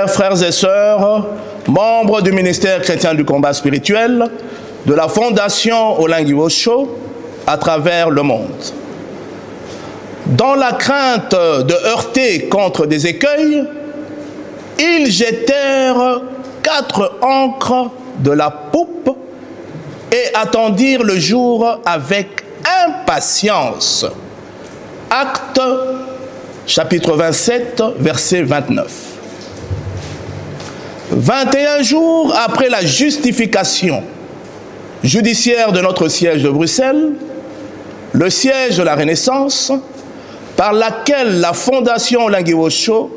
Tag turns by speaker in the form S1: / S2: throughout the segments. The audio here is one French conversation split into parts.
S1: Chers frères et sœurs, membres du ministère chrétien du combat spirituel, de la Fondation Olengi Osho à travers le monde. Dans la crainte de heurter contre des écueils, ils jetèrent 4 ancres de la poupe et attendirent le jour avec impatience. Actes, chapitre 27, verset 29. 21 jours après la justification judiciaire de notre siège de Bruxelles, le siège de la Renaissance, par laquelle la Fondation Olengi Osho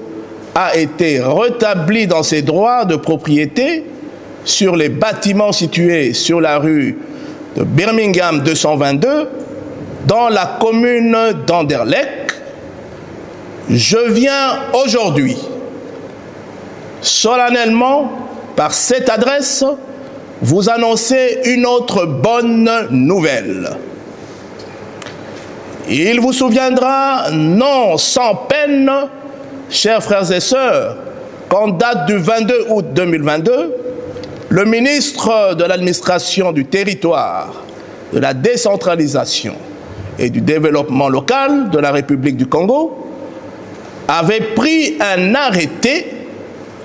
S1: a été rétablie dans ses droits de propriété sur les bâtiments situés sur la rue de Birmingham 222, dans la commune d'Anderlecht, je viens aujourd'hui solennellement, par cette adresse, vous annoncer une autre bonne nouvelle. Il vous souviendra, non sans peine, chers frères et sœurs, qu'en date du 22 août 2022, le ministre de l'administration du territoire, de la décentralisation et du développement local de la République du Congo avait pris un arrêté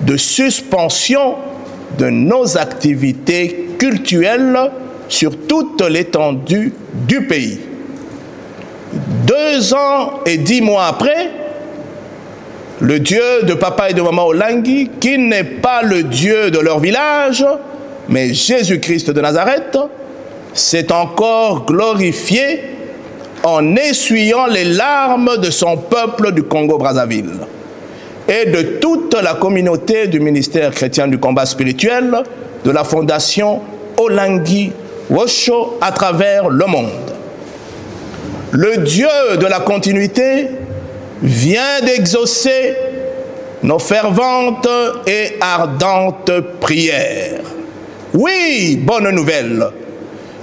S1: de suspension de nos activités cultuelles sur toute l'étendue du pays. 2 ans et 10 mois après, le Dieu de papa et de maman Olengi, qui n'est pas le Dieu de leur village, mais Jésus-Christ de Nazareth, s'est encore glorifié en essuyant les larmes de son peuple du Congo-Brazzaville et de toute la communauté du ministère chrétien du combat spirituel de la Fondation Olengi Osho à travers le monde. Le Dieu de la continuité vient d'exaucer nos ferventes et ardentes prières. Oui, bonne nouvelle.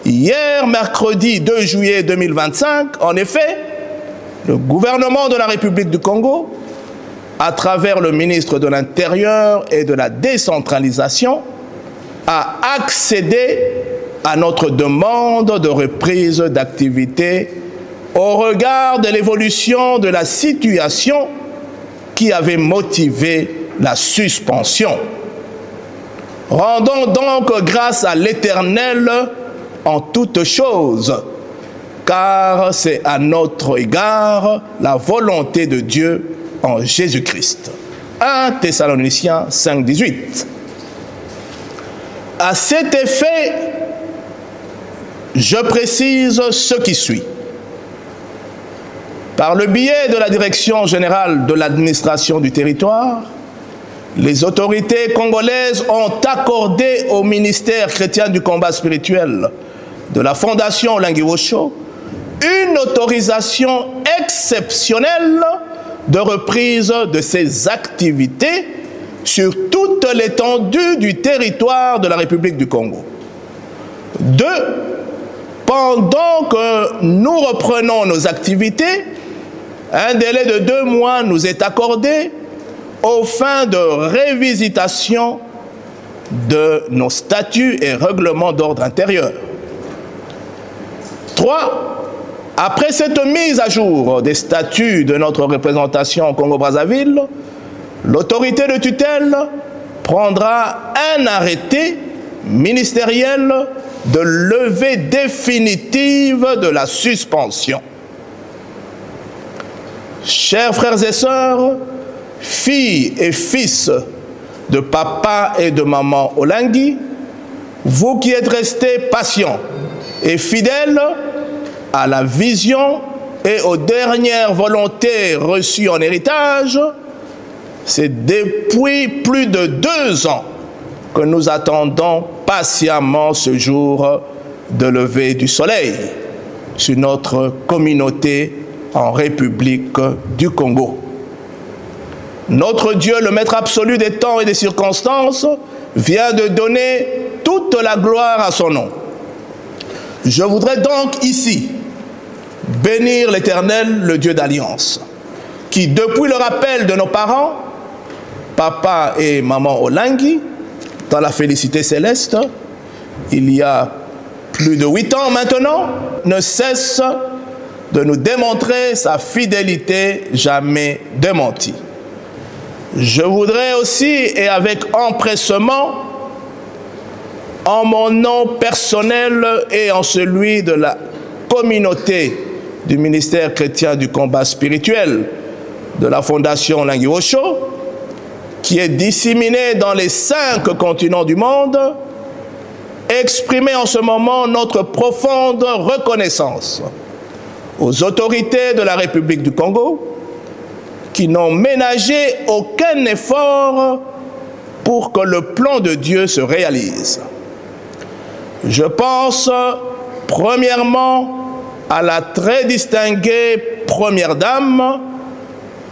S1: Hier, mercredi 2 juillet 2025, en effet, le gouvernement de la République du Congo, à travers le ministre de l'Intérieur et de la décentralisation, a accédé à notre demande de reprise d'activité au regard de l'évolution de la situation qui avait motivé la suspension. Rendons donc grâce à l'Éternel en toutes choses, car c'est à notre égard la volonté de Dieu en Jésus-Christ. 1 Thessaloniciens 5, 18. À cet effet, je précise ce qui suit. Par le biais de la Direction générale de l'administration du territoire, les autorités congolaises ont accordé au ministère chrétien du combat spirituel de la Fondation Olengi Osho une autorisation exceptionnelle de reprise de ses activités sur toute l'étendue du territoire de la République du Congo. 2. Pendant que nous reprenons nos activités, un délai de 2 mois nous est accordé aux fins de révisitation de nos statuts et règlements d'ordre intérieur. 3. Après cette mise à jour des statuts de notre représentation au Congo-Brazzaville, l'autorité de tutelle prendra un arrêté ministériel de levée définitive de la suspension. Chers frères et sœurs, filles et fils de papa et de maman Olengi, vous qui êtes restés patients et fidèles à la vision et aux dernières volontés reçues en héritage, c'est depuis plus de 2 ans que nous attendons patiemment ce jour de lever du soleil sur notre communauté en République du Congo. Notre Dieu, le Maître absolu des temps et des circonstances, vient de donner toute la gloire à son nom. Je voudrais donc ici bénir l'Éternel, le Dieu d'alliance, qui, depuis le rappel de nos parents, papa et maman Olangi, dans la félicité céleste, il y a plus de 8 ans maintenant, ne cesse de nous démontrer sa fidélité jamais démentie. Je voudrais aussi, et avec empressement, en mon nom personnel et en celui de la communauté du ministère chrétien du combat spirituel de la Fondation Olangi Osho, qui est disséminée dans les 5 continents du monde, exprimer en ce moment notre profonde reconnaissance aux autorités de la République du Congo qui n'ont ménagé aucun effort pour que le plan de Dieu se réalise. Je pense premièrement à la très distinguée Première Dame,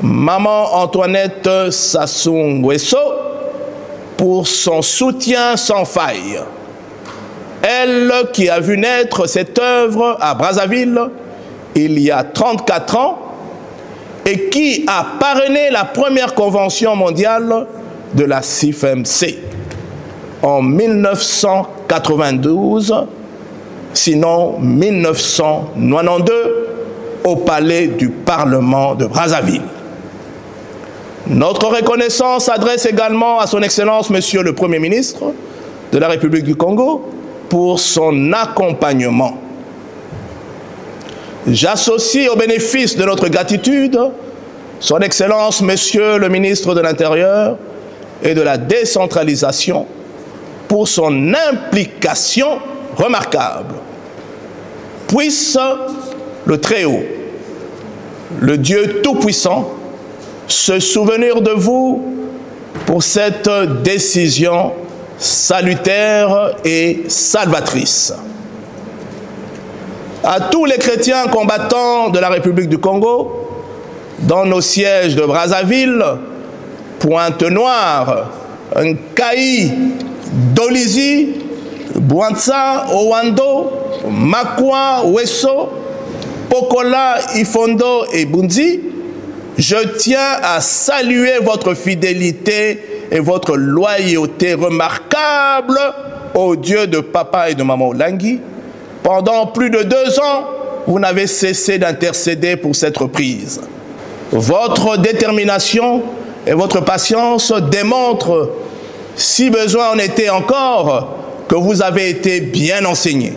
S1: Maman Antoinette Sassou Nguesso, pour son soutien sans faille. Elle qui a vu naître cette œuvre à Brazzaville il y a 34 ans et qui a parrainé la première convention mondiale de la CIFMC en 1992, sinon 1992, au palais du Parlement de Brazzaville. Notre reconnaissance s'adresse également à son Excellence, Monsieur le Premier ministre de la République du Congo, pour son accompagnement. J'associe au bénéfice de notre gratitude son Excellence, Monsieur le ministre de l'Intérieur et de la décentralisation pour son implication remarquable. Puisse le Très-Haut, le Dieu Tout-Puissant, se souvenir de vous pour cette décision salutaire et salvatrice. À tous les chrétiens combattants de la République du Congo, dans nos sièges de Brazzaville, Pointe-Noire, Nkaï, Dolizy, Bouantsa, Owando, Makwa, Wesso, Pokola, Ifondo et Bunzi, je tiens à saluer votre fidélité et votre loyauté remarquable au Dieu de papa et de maman Olangi. Pendant plus de 2 ans, vous n'avez cessé d'intercéder pour cette reprise. Votre détermination et votre patience démontrent, si besoin en était encore, que vous avez été bien enseigné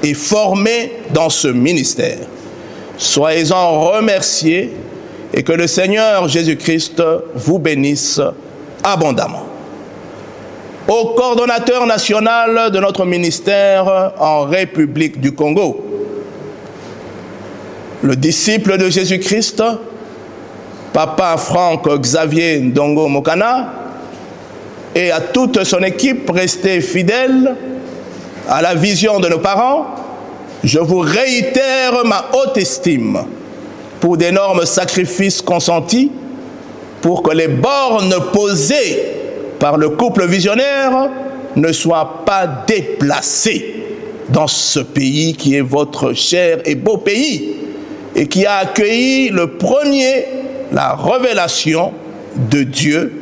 S1: et formé dans ce ministère. Soyez-en remerciés et que le Seigneur Jésus-Christ vous bénisse abondamment. Au coordonnateur national de notre ministère en République du Congo, le disciple de Jésus-Christ, Papa Franck Xavier Ndongo Mokana, et à toute son équipe restée fidèle à la vision de nos parents, je vous réitère ma haute estime pour d'énormes sacrifices consentis pour que les bornes posées par le couple visionnaire ne soient pas déplacées dans ce pays qui est votre cher et beau pays et qui a accueilli le premier la révélation de Dieu,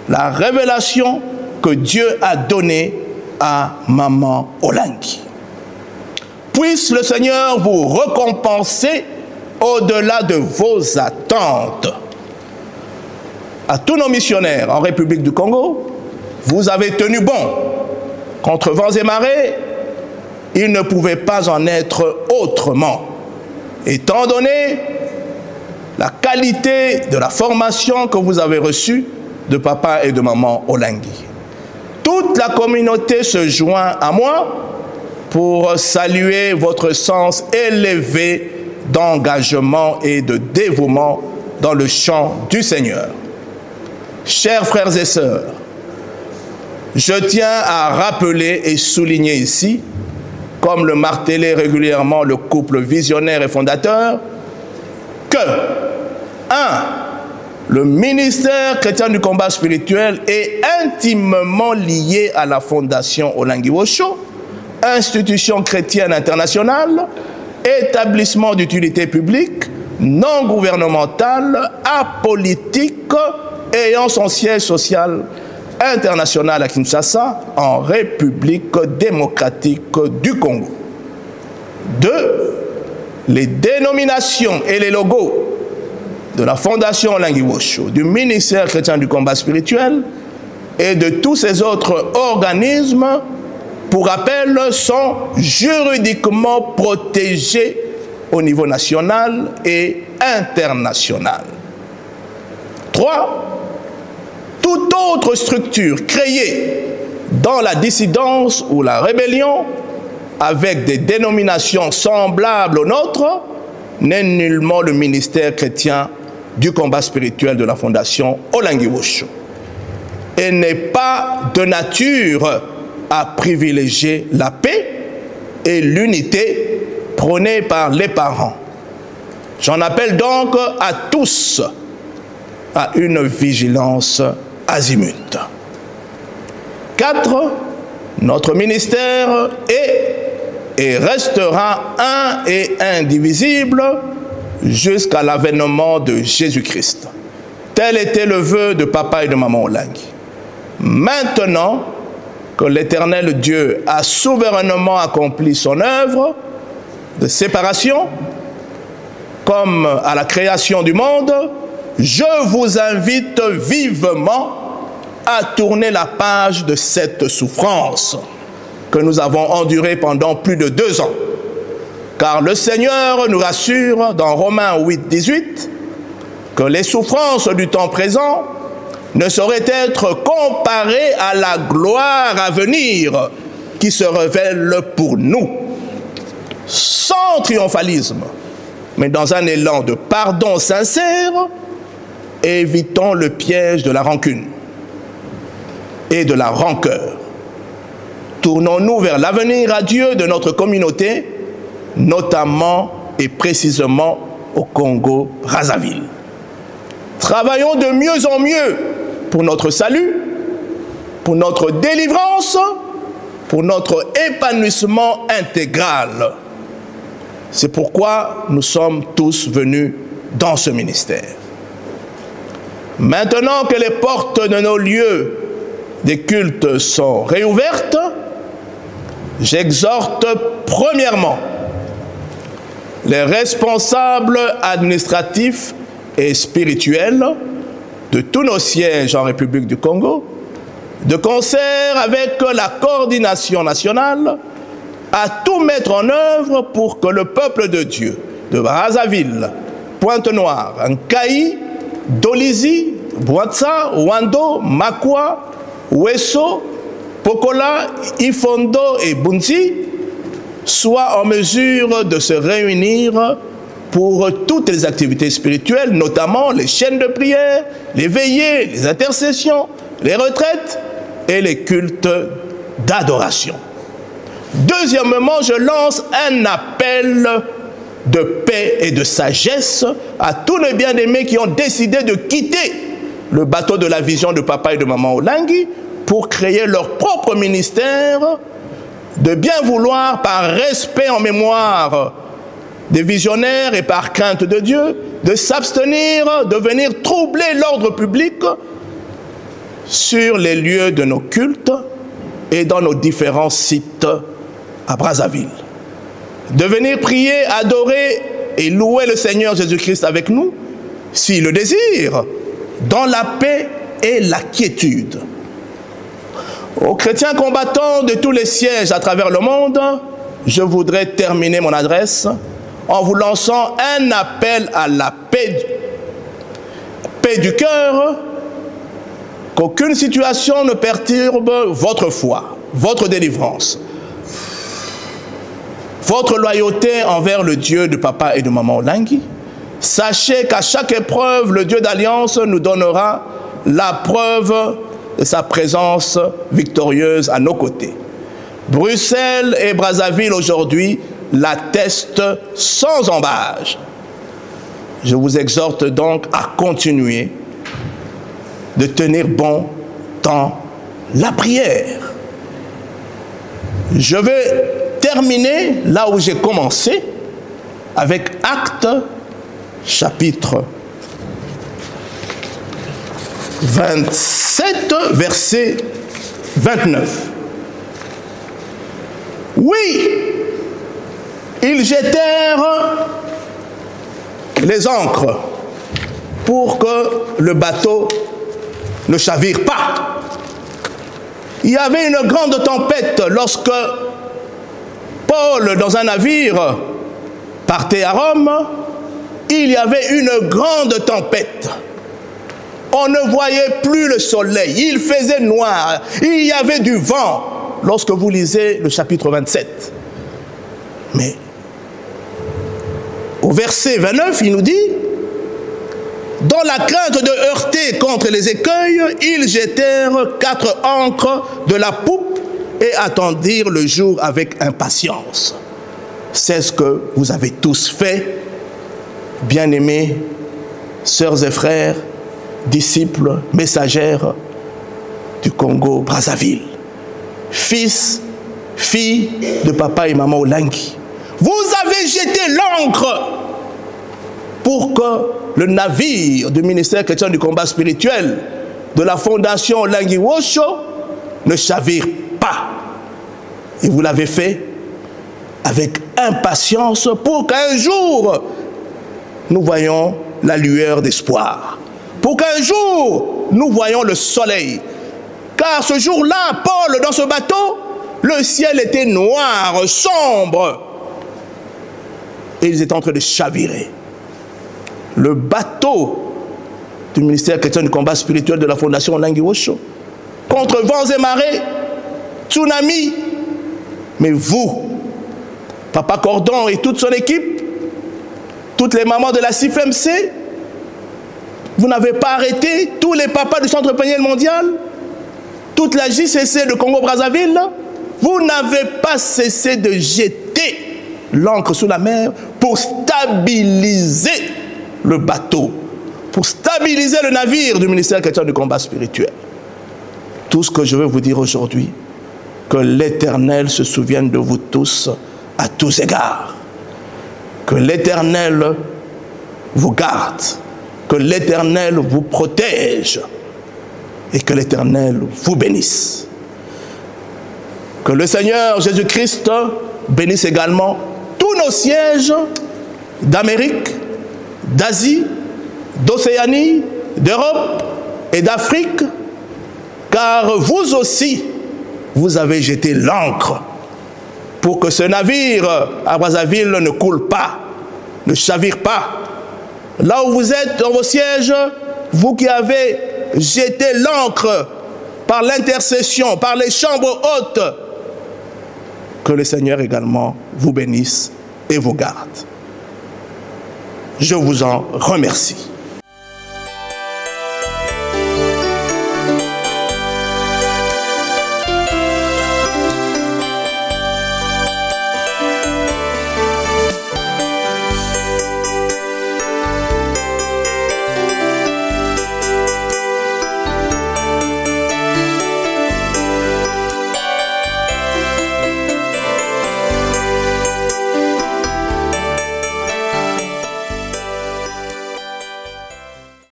S1: la révélation que Dieu a donnée à Maman Olangi. Puisse le Seigneur vous récompenser au-delà de vos attentes. À tous nos missionnaires en République du Congo, vous avez tenu bon. Contre vents et marées, il ne pouvait pas en être autrement. Étant donné la qualité de la formation que vous avez reçue de papa et de maman Olangi. Toute la communauté se joint à moi pour saluer votre sens élevé d'engagement et de dévouement dans le champ du Seigneur. Chers frères et sœurs, je tiens à rappeler et souligner ici, comme le martelait régulièrement le couple visionnaire et fondateur, que 1. Le ministère chrétien du combat spirituel est intimement lié à la Fondation Olangi Osho, institution chrétienne internationale, établissement d'utilité publique, non gouvernemental, apolitique ayant son siège social international à Kinshasa, en République démocratique du Congo. 2. Les dénominations et les logos de la Fondation Olengi Wosho, du ministère chrétien du combat spirituel et de tous ces autres organismes, pour rappel, sont juridiquement protégés au niveau national et international. 3. Toute autre structure créée dans la dissidence ou la rébellion avec des dénominations semblables aux nôtres n'est nullement le ministère chrétien du combat spirituel de la Fondation Olengi Wosho et n'est pas de nature à privilégier la paix et l'unité prônée par les parents. J'en appelle donc à tous à une vigilance azimut. 4. Notre ministère est et restera un et indivisible jusqu'à l'avènement de Jésus-Christ. Tel était le vœu de papa et de maman Olengi. Maintenant que l'Éternel Dieu a souverainement accompli son œuvre de séparation, comme à la création du monde, je vous invite vivement à tourner la page de cette souffrance que nous avons endurée pendant plus de 2 ans. Car le Seigneur nous rassure dans Romains 8, 18 que les souffrances du temps présent ne sauraient être comparées à la gloire à venir qui se révèle pour nous. Sans triomphalisme, mais dans un élan de pardon sincère, évitons le piège de la rancune et de la rancœur. Tournons-nous vers l'avenir radieux de notre communauté, notamment et précisément au Congo-Brazzaville. Travaillons de mieux en mieux pour notre salut, pour notre délivrance, pour notre épanouissement intégral. C'est pourquoi nous sommes tous venus dans ce ministère. Maintenant que les portes de nos lieux des cultes sont réouvertes, j'exhorte premièrement les responsables administratifs et spirituels de tous nos sièges en République du Congo, de concert avec la coordination nationale, à tout mettre en œuvre pour que le peuple de Dieu de Brazzaville, Pointe-Noire, Nkaï, Dolizy, Bouatsa, Wando, Makwa, Wesso, Pokola, Ifondo et Bunzi soit en mesure de se réunir pour toutes les activités spirituelles, notamment les chaînes de prière, les veillées, les intercessions, les retraites et les cultes d'adoration. Deuxièmement, je lance un appel de paix et de sagesse à tous les bien-aimés qui ont décidé de quitter le bateau de la vision de papa et de maman Olengi pour créer leur propre ministère, de bien vouloir, par respect en mémoire des visionnaires et par crainte de Dieu, de s'abstenir de venir troubler l'ordre public sur les lieux de nos cultes et dans nos différents sites à Brazzaville. De venir prier, adorer et louer le Seigneur Jésus-Christ avec nous, s'il le désire, dans la paix et la quiétude. Aux chrétiens combattants de tous les sièges à travers le monde, je voudrais terminer mon adresse en vous lançant un appel à la paix du cœur, qu'aucune situation ne perturbe votre foi, votre délivrance, votre loyauté envers le Dieu de papa et de maman Olengi. Sachez qu'à chaque épreuve, le Dieu d'Alliance nous donnera la preuve de sa présence victorieuse à nos côtés. Bruxelles et Brazzaville aujourd'hui l'attestent sans embâche. Je vous exhorte donc à continuer de tenir bon dans la prière. Je vais terminer là où j'ai commencé, avec Actes chapitre 27, verset 29. Oui, ils jetèrent les ancres pour que le bateau ne chavire pas. Il y avait une grande tempête lorsque Paul, dans un navire, partait à Rome. Il y avait une grande tempête. On ne voyait plus le soleil. Il faisait noir. Il y avait du vent lorsque vous lisez le chapitre 27. Mais au verset 29, il nous dit: dans la crainte de heurter contre les écueils, ils jetèrent 4 ancres de la poupe et attendirent le jour avec impatience. C'est ce que vous avez tous fait, bien-aimés, sœurs et frères, disciples, messagères du Congo-Brazzaville, fils, filles de papa et maman Olangi. Vous avez jeté l'ancre pour que le navire du ministère chrétien du combat spirituel de la fondation Olangi Wosho ne chavire pas. Et vous l'avez fait avec impatience pour qu'un jour nous voyions la lueur d'espoir. Pour qu'un jour nous voyions le soleil. Car ce jour-là, Paul, dans ce bateau, le ciel était noir, sombre. Et ils étaient en train de chavirer. Le bateau du ministère chrétien du combat spirituel de la fondation Olangi Wosho, contre vents et marées, tsunami. Mais vous, Papa Cordon et toute son équipe, toutes les mamans de la CIFMC, vous n'avez pas arrêté tous les papas du Centre Peniel Mondial, toute la JCC de Congo-Brazzaville, vous n'avez pas cessé de jeter l'ancre sous la mer pour stabiliser le bateau, pour stabiliser le navire du ministère chrétien du combat spirituel. Tout ce que je veux vous dire aujourd'hui, que l'Éternel se souvienne de vous tous à tous égards. Que l'Éternel vous garde, que l'Éternel vous protège et que l'Éternel vous bénisse. Que le Seigneur Jésus-Christ bénisse également tous nos sièges d'Amérique, d'Asie, d'Océanie, d'Europe et d'Afrique, car vous aussi, vous avez jeté l'ancre pour que ce navire à Brazzaville ne coule pas, ne chavire pas. Là où vous êtes dans vos sièges, vous qui avez jeté l'ancre par l'intercession, par les chambres hautes, que le Seigneur également vous bénisse et vous garde. Je vous en remercie.